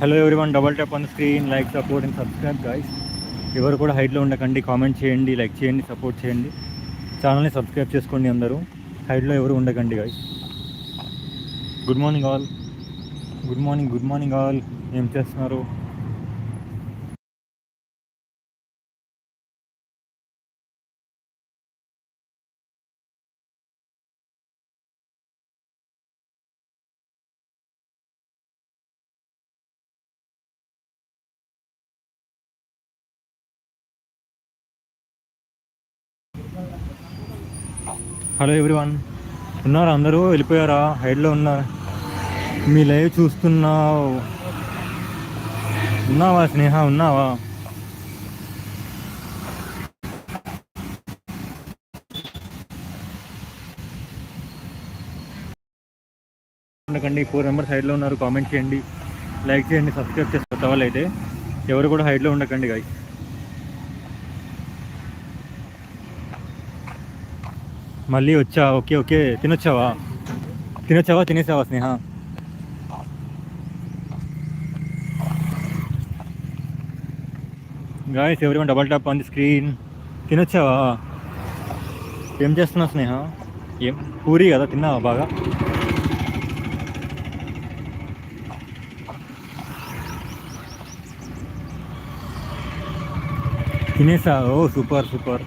Hello everyone, double tap on screen, like, support and subscribe guys. ఎవరు కూడా హైట్లో ఉండకండి, కామెంట్ చేయండి, లైక్ చేయండి, సపోర్ట్ చేయండి, ఛానల్ని సబ్స్క్రైబ్ చేసుకోండి. అందరూ హైట్లో ఎవరు ఉండకండి guys. Good morning all, good morning, good morning all. ఏం చేస్తున్నారు? హలో ఎవ్రీవన్, ఉన్నారా? అందరూ వెళ్ళిపోయారా? హైట్లో ఉన్నారు. మీ లైవ్ ఉన్నావా స్నేహ? ఉన్నావా? ఉండకండి. 4 మెంబర్స్ హైట్లో ఉన్నారు. కామెంట్ చేయండి, లైక్ చేయండి, సబ్స్క్రైబ్ చేసి కొత్త వాళ్ళు అయితే ఎవరు కూడా హైట్లో ఉండకండి గైస్. మళ్ళీ వచ్చా? Okay okay. తినేసావా Sneha? Guys everyone, double tap on the screen. తినొచ్చావా? ఏం చేస్తున్నావు స్నేహ? ఏం పూరి కదా, తిన్నావా బాగా? తినేసా? ఓ సూపర్ సూపర్.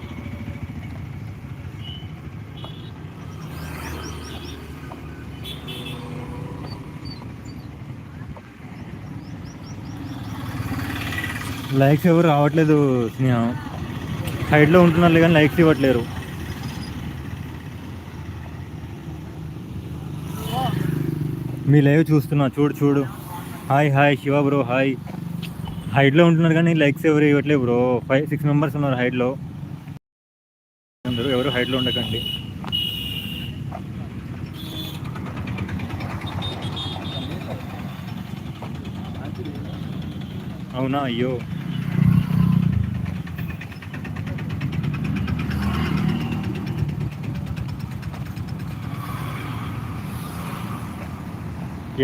లైక్స్ ఎవరు రావట్లేదు స్నేహ. హైట్లో ఉంటున్నారు కానీ లైక్స్ ఇవ్వట్లేరు. మీ లైవ్ చూస్తున్నా, చూడు చూడు. Hi hi Shiva bro, hi. హైట్లో ఉంటున్నారు కానీ లైక్స్ ఎవరు ఇవ్వట్లేదు బ్రో. 5-6 మెంబర్స్ ఉన్నారు హైట్లో. అందరూ ఎవరు హైట్లో ఉండకండి. అవునా? అయ్యో.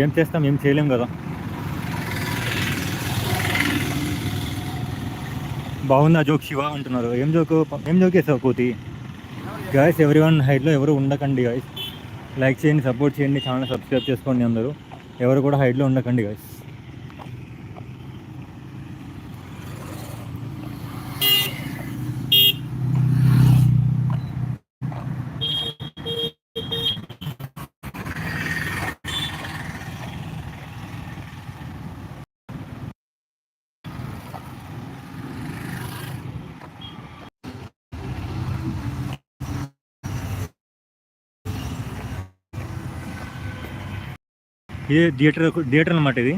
ఏం చేస్తాం, ఏం చేయలేం కదా. బాగుందా జోక్ శివ అంటున్నారు. ఏం జోక్ వేసావు కోతి? గాయస్ ఎవ్రీవన్, హైట్లో ఎవరు ఉండకండి గాయస్. లైక్ చేయండి, సపోర్ట్ చేయండి, ఛానల్ సబ్స్క్రైబ్ చేసుకోండి. అందరూ ఎవరు కూడా హైట్లో ఉండకండి గాయస్. ఇది థియేటర్ అనమాట. ఇది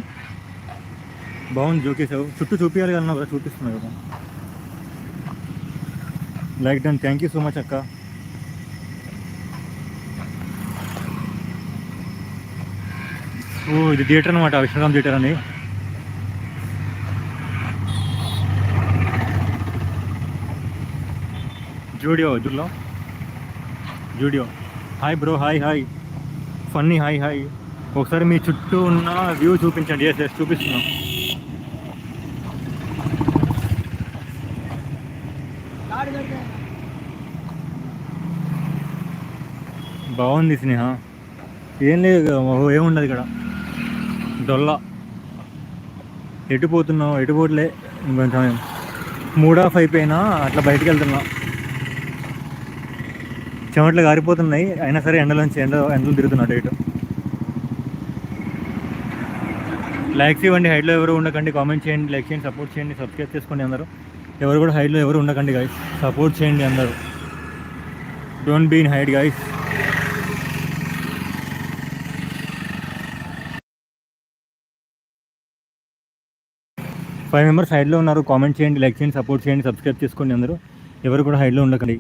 బాగుంది, జోకేసావు. చుట్టూ చూపించాలి కదా, కదా చూపిస్తున్నావు కదా. Like done, thank you so much అక్క. ఓ ఇది థియేటర్ అనమాట, విశ్వరామ్ థియేటర్ అని. Zudio. Hi bro, hi hi. Funny hi hi. ఒకసారి మీ చుట్టూ ఉన్న వ్యూ చూపించండి. ఎస్ చూపిస్తున్నాం. బాగుంది స్నేహ. ఏం లేదు, ఏముండదు ఇక్కడ. డొల్లా. ఎటు పోతున్నావు? ఎటు పోట్లే. ఇంకొంచెం మూడ్ ఆఫ్ అయిపోయినా అట్లా బయటికి వెళ్తున్నా. చెమట్లు గారిపోతున్నాయి, అయినా సరే ఎండలు తిరుగుతున్నట్టు ఇటు. లైక్స్ ఇవ్వండి. హైట్లో ఎవరు ఉండకండి, కామెంట్ చేయండి, లైక్ చేయండి, సపోర్ట్ చేయండి, సబ్స్క్రైబ్ చేసుకోండి. అందరూ ఎవరు కూడా హైట్లో ఎవరు ఉండకండి గైస్. సపోర్ట్ చేయండి అందరూ. Don't be in hide guys. 5 members హైట్లో ఉన్నారు. కామెంట్ చేయండి, లైక్ చేయండి, సపోర్ట్ చేయండి, సబ్స్క్రైబ్ చేసుకోండి. అందరూ ఎవరు కూడా హైట్లో ఉండకండి.